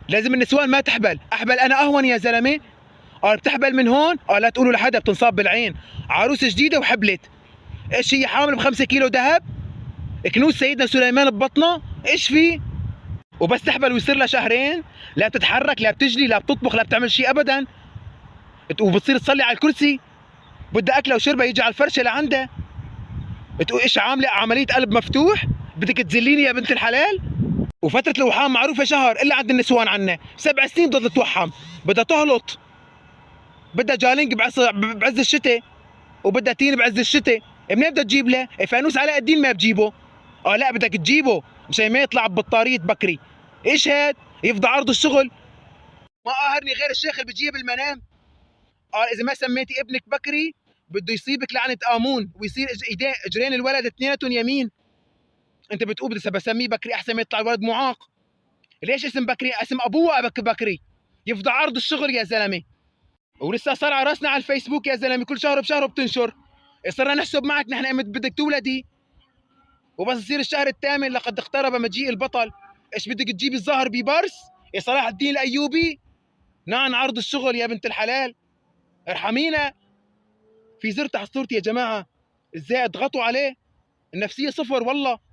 لازم النسوان ما تحبل، احبل انا اهون يا زلمه. بتحبل من هون، لا تقولوا لحدا بتنصاب بالعين. عروسه جديده وحبلت، ايش هي حامل ب5 كيلو ذهب؟ كنوز سيدنا سليمان ببطنها، ايش في؟ وبس تحبل ويصير لها شهرين لا بتتحرك لا بتجلي لا بتطبخ لا بتعمل شيء ابدا، وبتصير تصلي على الكرسي، بدها اكله وشربه يجي على الفرشه لعندها، بتقول ايش عامله عمليه قلب مفتوح؟ بدك تذليني يا بنت الحلال؟ وفتره الوحام معروفه شهر الا عند النسوان عنا، 7 سنين بدها تتوحم، بدها تهلط، بدها جالينج بعز الشتاء، وبدها تين بعز الشتاء. منين بدها تجيب له؟ فانوس علاء الدين ما بجيبه. لا بدك تجيبه مشان ما يطلع ببطاريه بكري. ايش هاد؟ يفضى عرض الشغل. ما قاهرني غير الشيخ اللي بجيب المنام. اذا ما سميتي ابنك بكري بده يصيبك لعنه امون، ويصير ايدين اجرين الولد اثنيناتهم يمين. انت بتقول بدي بسميه بكري احسن ما يطلع الولد معاق. ليش اسم بكري؟ اسم ابوه بكري. يفضى عرض الشغل يا زلمه. ولسه صار على راسنا على الفيسبوك يا زلمه، كل شهر بشهر بتنشر. صرنا نحسب معك نحن امتى بدك تولدي، وبس يصير الشهر الثامن لقد اقترب مجيء البطل. ايش بدك تجيبي الظاهر ببرس يا صلاح الدين الايوبي؟ نعم عرض الشغل يا بنت الحلال، ارحمينا. في زر تحت صورتي يا جماعه، ازاي اضغطوا عليه؟ النفسيه صفر والله.